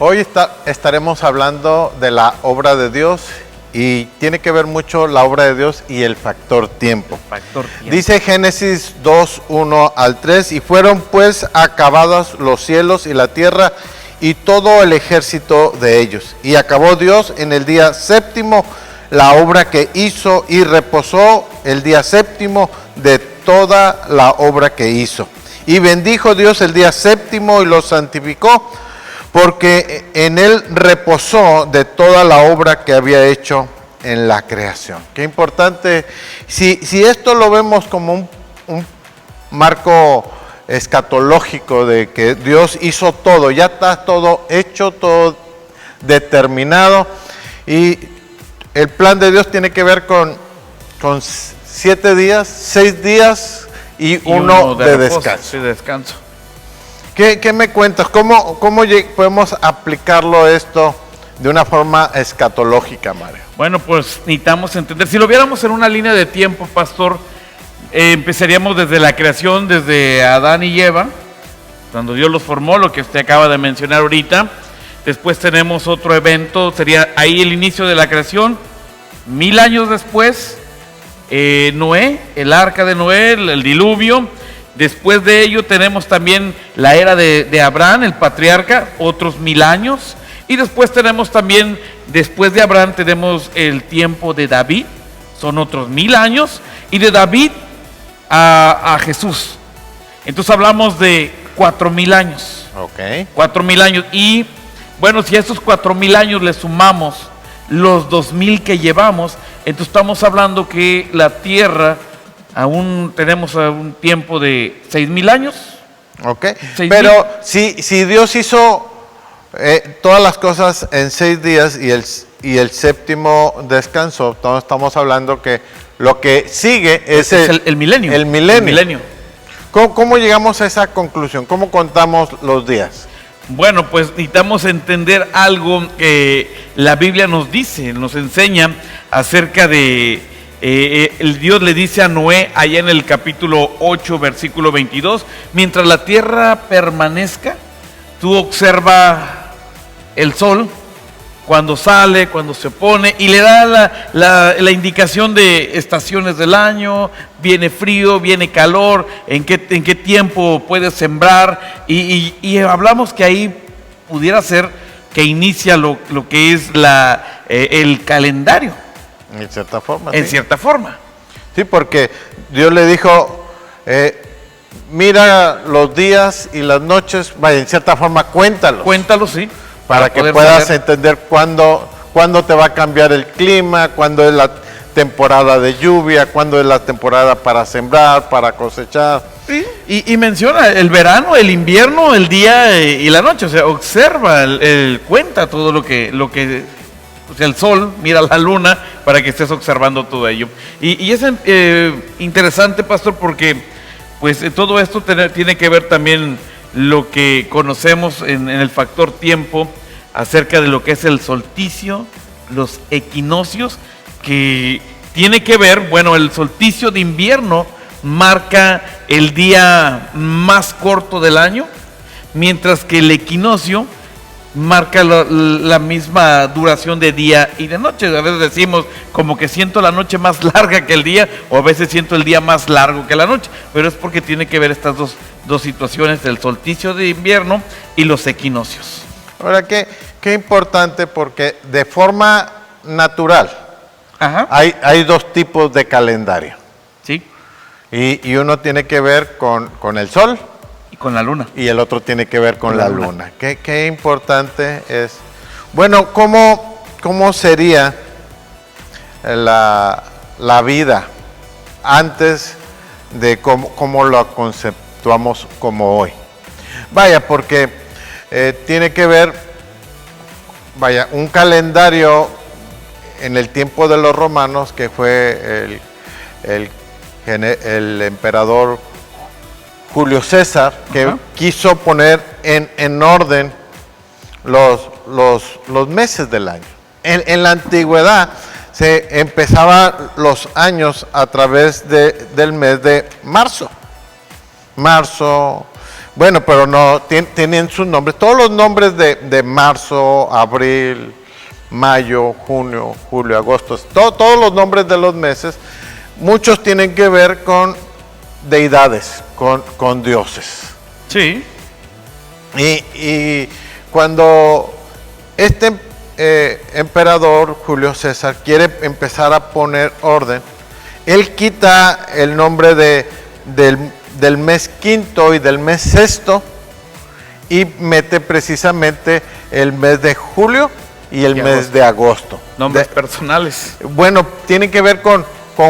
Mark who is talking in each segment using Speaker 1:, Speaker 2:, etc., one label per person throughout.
Speaker 1: Hoy estaremos hablando de la obra de Dios y tiene que ver mucho la obra de Dios y el factor tiempo. Dice Génesis 2, 1 al 3, y fueron pues acabados los cielos y la tierra y todo el ejército de ellos. Y acabó Dios en el día séptimo la obra que hizo y reposó el día séptimo de toda la obra que hizo. Y bendijo Dios el día séptimo y lo santificó, porque en él reposó de toda la obra que había hecho en la creación. Qué importante, si esto lo vemos como un marco escatológico de que Dios hizo todo, ya está todo hecho, todo determinado, y el plan de Dios tiene que ver con 7 días, 6 días y uno de descanso.
Speaker 2: Sí, descanso.
Speaker 1: ¿Qué me cuentas? ¿Cómo podemos aplicarlo esto de una forma escatológica, Mario?
Speaker 2: Bueno, pues necesitamos entender, si lo viéramos en una línea de tiempo, pastor, empezaríamos desde la creación, desde Adán y Eva, cuando Dios los formó, lo que usted acaba de mencionar ahorita. Después tenemos otro evento, sería ahí el inicio de la creación. 1000 años después, Noé, el arca de Noé, el diluvio. Después de ello tenemos también la era de Abraham, el patriarca, otros 1000 años. Y después tenemos también, después de Abraham, tenemos el tiempo de David, son otros 1000 años. Y de David a Jesús. Entonces hablamos de 4000 años.
Speaker 1: Ok.
Speaker 2: 4000 años. Y bueno, si a estos 4000 años le sumamos los 2000 que llevamos, entonces estamos hablando que la tierra aún tenemos un tiempo de 6000 años.
Speaker 1: Ok, pero si Dios hizo todas las cosas en 6 días y el séptimo descansó, entonces estamos hablando que lo que sigue es
Speaker 2: el milenio.
Speaker 1: El milenio. ¿Cómo llegamos a esa conclusión? ¿Cómo contamos los días?
Speaker 2: Bueno, pues necesitamos entender algo que la Biblia nos dice, nos enseña acerca de... el Dios le dice a Noé allá en el capítulo 8, versículo 22, mientras la tierra permanezca, tú observa el sol, cuando sale, cuando se pone, y le da la indicación de estaciones del año, viene frío, viene calor, en qué tiempo puedes sembrar, y hablamos que ahí pudiera ser que inicia lo que es el calendario.
Speaker 1: En cierta forma.
Speaker 2: En cierta forma.
Speaker 1: Sí, porque Dios le dijo, mira los días y las noches, vaya, en cierta forma cuéntalos.
Speaker 2: Cuéntalos, sí.
Speaker 1: Para que puedas entender cuándo te va a cambiar el clima, cuándo es la temporada de lluvia, cuándo es la temporada para sembrar, para cosechar.
Speaker 2: Sí. Y menciona el verano, el invierno, el día y la noche. O sea, observa, cuenta todo lo que o sea, el sol, mira la luna, para que estés observando todo ello. Y es interesante, pastor, porque pues todo esto tiene que ver también lo que conocemos en el factor tiempo, acerca de lo que es el solsticio, los equinoccios, que tiene que ver, bueno, el solsticio de invierno marca el día más corto del año, mientras que el equinoccio marca la misma duración de día y de noche. A veces decimos como que siento la noche más larga que el día, o a veces siento el día más largo que la noche, pero es porque tiene que ver estas dos situaciones, el solsticio de invierno y los equinoccios.
Speaker 1: Ahora, qué importante, porque de forma natural hay 2 tipos de calendario.
Speaker 2: Sí.
Speaker 1: Y uno tiene que ver con el sol.
Speaker 2: Y con la luna.
Speaker 1: Y el otro tiene que ver con la luna. Qué importante es. Bueno, ¿cómo sería la vida antes de cómo lo conceptuamos como hoy? Vaya, porque tiene que ver, vaya, un calendario en el tiempo de los romanos, que fue el emperador Julio César, que quiso poner en orden los meses del año. En la antigüedad se empezaban los años a través del mes de marzo. Bueno, pero no, tienen sus nombres. Todos los nombres de marzo, abril, mayo, junio, julio, agosto, todos los nombres de los meses, muchos tienen que ver con deidades, con dioses.
Speaker 2: Sí.
Speaker 1: Y cuando este emperador Julio César quiere empezar a poner orden, él quita el nombre del mes quinto y del mes sexto y mete precisamente el mes de julio y el mes de agosto.
Speaker 2: Nombres personales.
Speaker 1: Bueno, tienen que ver con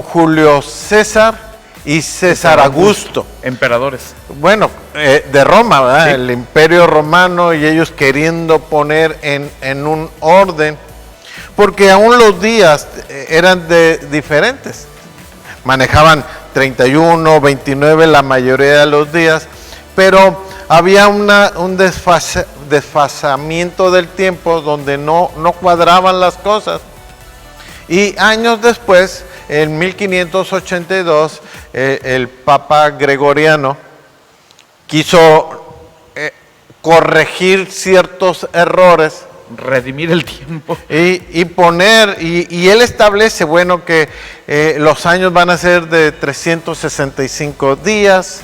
Speaker 1: Julio César y César Augusto.
Speaker 2: Emperadores.
Speaker 1: Bueno, de Roma, ¿verdad?
Speaker 2: Sí.
Speaker 1: El imperio romano y ellos queriendo poner en un orden, porque aún los días eran diferentes. Manejaban 31, 29 la mayoría de los días, pero había un desfasamiento del tiempo donde no cuadraban las cosas. Y años después, en 1582, el Papa Gregoriano quiso corregir ciertos errores,
Speaker 2: redimir el tiempo.
Speaker 1: Y poner, y él establece, bueno, que los años van a ser de 365 días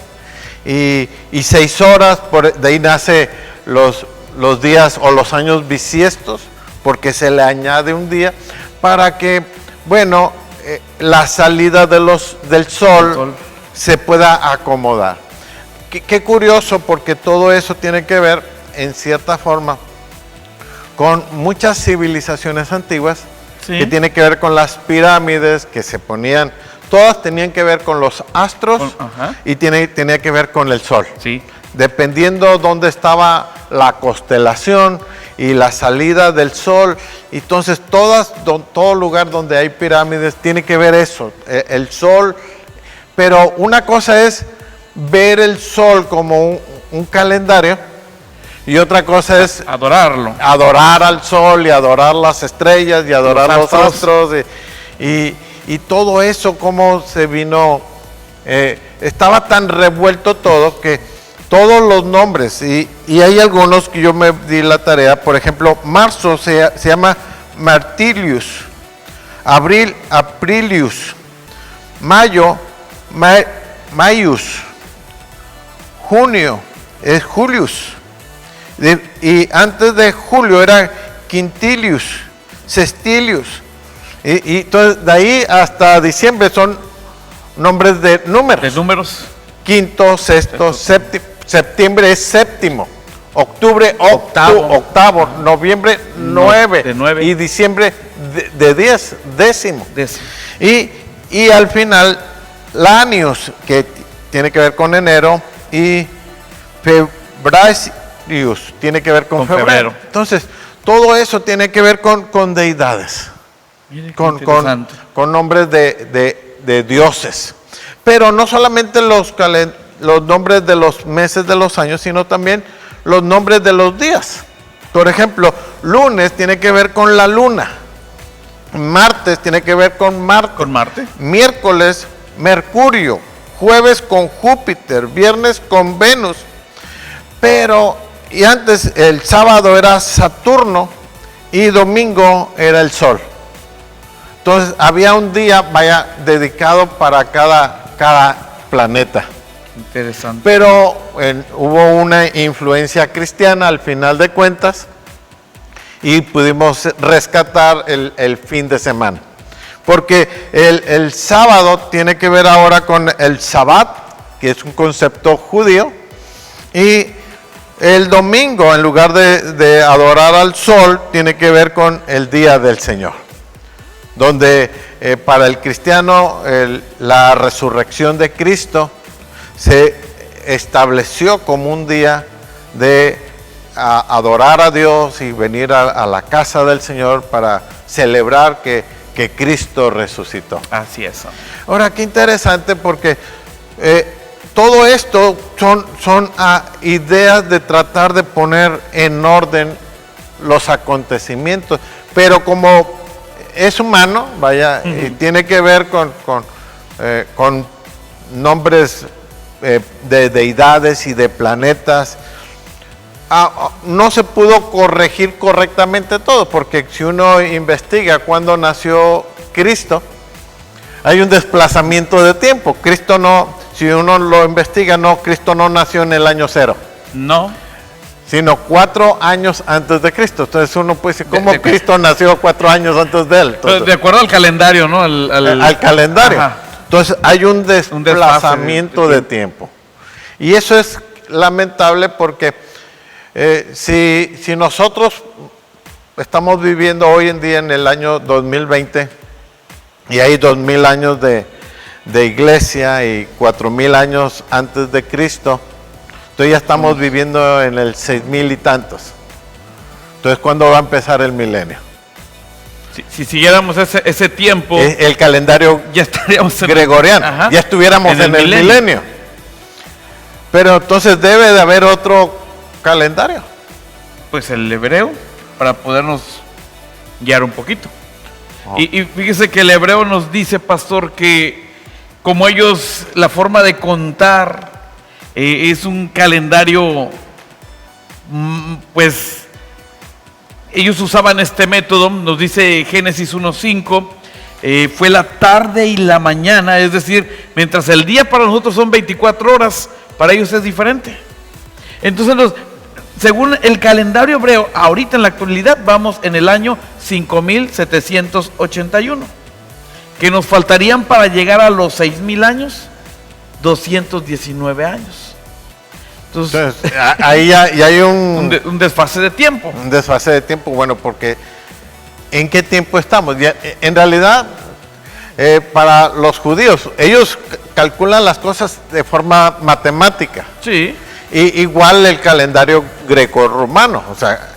Speaker 1: y 6 horas, de ahí nace los días o los años bisiestos, porque se le añade un día, para que, bueno, la salida del sol se pueda acomodar. Qué curioso, porque todo eso tiene que ver, en cierta forma, con muchas civilizaciones antiguas,
Speaker 2: sí,
Speaker 1: que tiene que ver con las pirámides que se ponían, todas tenían que ver con los astros y tenía que ver con el sol.
Speaker 2: Sí.
Speaker 1: Dependiendo dónde estaba la constelación y la salida del sol, entonces todo lugar donde hay pirámides tiene que ver eso, el sol. Pero una cosa es ver el sol como un calendario, y otra cosa es
Speaker 2: adorarlo.
Speaker 1: Adorar al sol y adorar las estrellas y adorar los astros y todo eso, cómo se vino, estaba tan revuelto todo que todos los nombres, y hay algunos que yo me di la tarea, por ejemplo, marzo se llama Martilius, abril, Aprilius, mayo, Maius, junio es Julius, y antes de julio era Quintilius, Sextilius, y entonces de ahí hasta diciembre son nombres de números.
Speaker 2: De números.
Speaker 1: Quinto, sexto, séptimo, septiembre es séptimo, octubre octavo, noviembre 9,
Speaker 2: de 9,
Speaker 1: y diciembre de 10, décimo. Y al final Lanius, que tiene que ver con enero, y Febrarius tiene que ver con febrero. Entonces, todo eso tiene que ver con deidades, con nombres de dioses. Pero no solamente los nombres de los meses de los años, sino también los nombres de los días. Por ejemplo, lunes tiene que ver con la luna, martes tiene que ver con Marte, miércoles Mercurio, jueves con Júpiter, viernes con Venus, y antes el sábado era Saturno y domingo era el Sol. Entonces había un día, dedicado para cada planeta.
Speaker 2: Interesante.
Speaker 1: Pero hubo una influencia cristiana al final de cuentas y pudimos rescatar el fin de semana. Porque el sábado tiene que ver ahora con el Sabbat, que es un concepto judío, y el domingo, en lugar de adorar al sol, tiene que ver con el día del Señor, donde para el cristiano la resurrección de Cristo se estableció como un día de adorar a Dios y venir a la casa del Señor para celebrar que Cristo resucitó.
Speaker 2: Así es.
Speaker 1: Ahora, qué interesante, porque todo esto son ideas de tratar de poner en orden los acontecimientos, pero como es humano, y tiene que ver con nombres de deidades y de planetas. No se pudo corregir correctamente todo, porque si uno investiga cuándo nació Cristo, hay un desplazamiento de tiempo. Cristo no, si uno lo investiga, Cristo no nació en el año 0.
Speaker 2: No.
Speaker 1: Sino 4 años antes de Cristo. Entonces uno puede decir, ¿cómo Cristo nació 4 años antes de él? Entonces,
Speaker 2: de acuerdo al calendario, ¿no?
Speaker 1: Al calendario. Ajá. Entonces hay un desplazamiento de tiempo. Y eso es lamentable porque si nosotros estamos viviendo hoy en día en el año 2020 y hay 2000 años de iglesia y 4000 años antes de Cristo, entonces ya estamos viviendo en el 6000 y tantos. Entonces, ¿cuándo va a empezar el milenio?
Speaker 2: Si siguiéramos ese tiempo,
Speaker 1: el calendario
Speaker 2: ya estaríamos
Speaker 1: gregoriano,
Speaker 2: ajá,
Speaker 1: ya estuviéramos en el milenio. Pero entonces debe de haber otro calendario.
Speaker 2: Pues el hebreo, para podernos guiar un poquito. Oh. Y fíjese que el hebreo nos dice, pastor, que como ellos, la forma de contar es un calendario, pues ellos usaban este método, nos dice Génesis 1:5, fue la tarde y la mañana, es decir, mientras el día para nosotros son 24 horas, para ellos es diferente. Entonces, según el calendario hebreo, ahorita en la actualidad vamos en el año 5781, que nos faltarían para llegar a los 6000 años, 219 años. Entonces
Speaker 1: ahí ya hay un
Speaker 2: desfase de tiempo.
Speaker 1: Un desfase de tiempo, bueno, porque ¿en qué tiempo estamos? Ya, en realidad, para los judíos, ellos calculan las cosas de forma matemática.
Speaker 2: Sí.
Speaker 1: Igual el calendario greco-romano, o sea,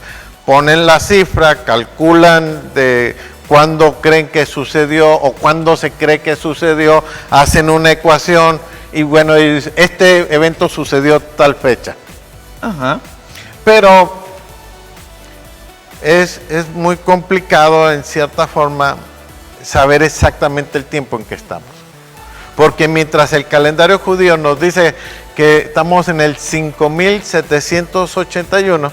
Speaker 1: ponen la cifra, calculan de cuándo creen que sucedió o cuándo se cree que sucedió, hacen una ecuación. Y bueno, este evento sucedió tal fecha.
Speaker 2: Ajá.
Speaker 1: Pero es muy complicado en cierta forma saber exactamente el tiempo en que estamos. Porque mientras el calendario judío nos dice que estamos en el 5781,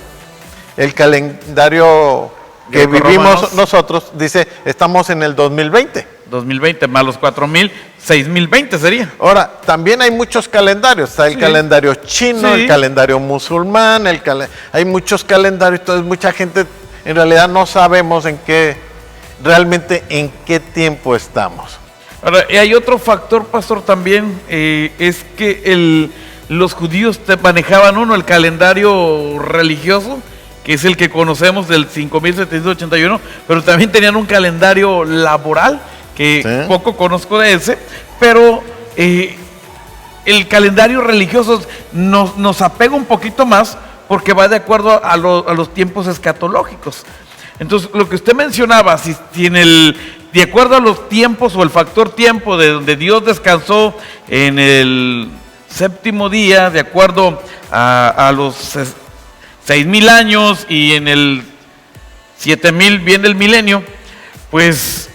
Speaker 1: el calendario que vivimos nosotros dice estamos en el 2020.
Speaker 2: 2020 más los 4000, 6020 sería.
Speaker 1: Ahora, también hay muchos calendarios. Está el calendario chino, el calendario musulmán, hay muchos calendarios. Entonces, mucha gente en realidad no sabemos realmente en qué tiempo estamos.
Speaker 2: Ahora, y hay otro factor, pastor, también, es que los judíos manejaban el calendario religioso, que es el que conocemos del 5781, pero también tenían un calendario laboral, que poco conozco de ese, pero el calendario religioso nos apega un poquito más porque va de acuerdo a los tiempos escatológicos. Entonces, lo que usted mencionaba, si de acuerdo a los tiempos o el factor tiempo de donde Dios descansó en el séptimo día, de acuerdo a los 6000 años y en el 7000 viene el milenio, pues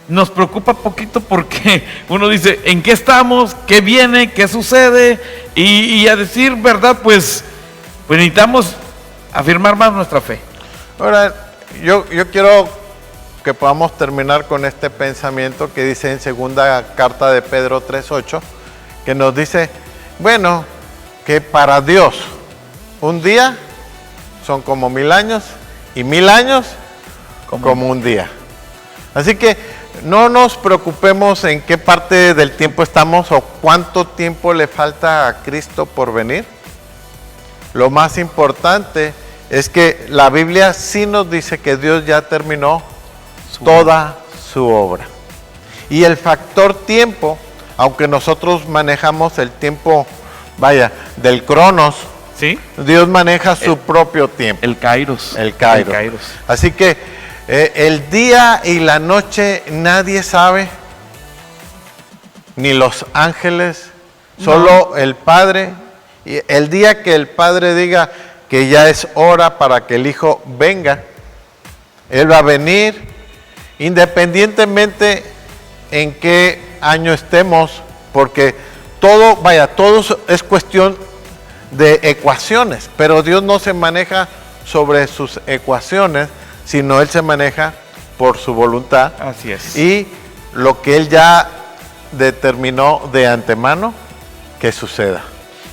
Speaker 2: nos preocupa poquito porque uno dice, ¿en qué estamos? ¿Qué viene? ¿Qué sucede? Y a decir verdad, pues necesitamos afirmar más nuestra fe.
Speaker 1: Ahora, yo quiero que podamos terminar con este pensamiento que dice en segunda carta de Pedro 3:8, que nos dice, bueno, que para Dios un día son como 1000 años y 1000 años como un día. Así que no nos preocupemos en qué parte del tiempo estamos o cuánto tiempo le falta a Cristo por venir. Lo más importante es que la Biblia sí nos dice que Dios ya terminó toda su obra. Y el factor tiempo, aunque nosotros manejamos el tiempo, del Cronos,
Speaker 2: ¿sí?
Speaker 1: Dios maneja su propio tiempo.
Speaker 2: El Kairos.
Speaker 1: El Kairos. Así que el día y la noche nadie sabe, ni los ángeles, solo el Padre. Y el día que el Padre diga que ya es hora para que el Hijo venga, Él va a venir, independientemente en qué año estemos, porque todo es cuestión de ecuaciones, pero Dios no se maneja sobre sus ecuaciones, sino Él se maneja por su voluntad.
Speaker 2: Así es.
Speaker 1: Y lo que Él ya determinó de antemano que suceda.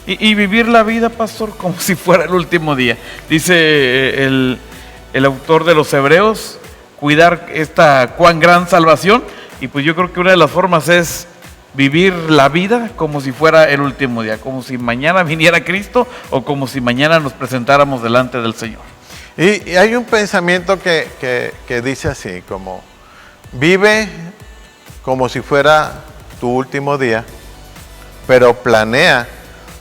Speaker 2: Y vivir la vida, pastor, como si fuera el último día. Dice el autor de los Hebreos, cuidar esta cuán gran salvación. Y pues yo creo que una de las formas es vivir la vida como si fuera el último día, como si mañana viniera Cristo o como si mañana nos presentáramos delante del Señor.
Speaker 1: Y hay un pensamiento que dice así, como vive como si fuera tu último día, pero planea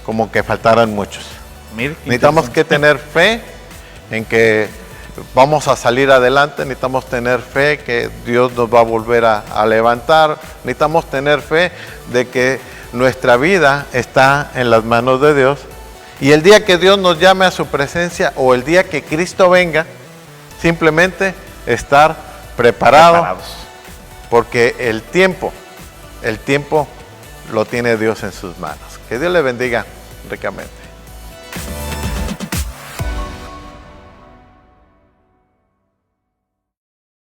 Speaker 1: como que faltaran muchos. Necesitamos que tener fe en que vamos a salir adelante, necesitamos tener fe que Dios nos va a volver a levantar, necesitamos tener fe de que nuestra vida está en las manos de Dios, y el día que Dios nos llame a su presencia o el día que Cristo venga, simplemente estar preparados, porque el tiempo lo tiene Dios en sus manos. Que Dios le bendiga ricamente.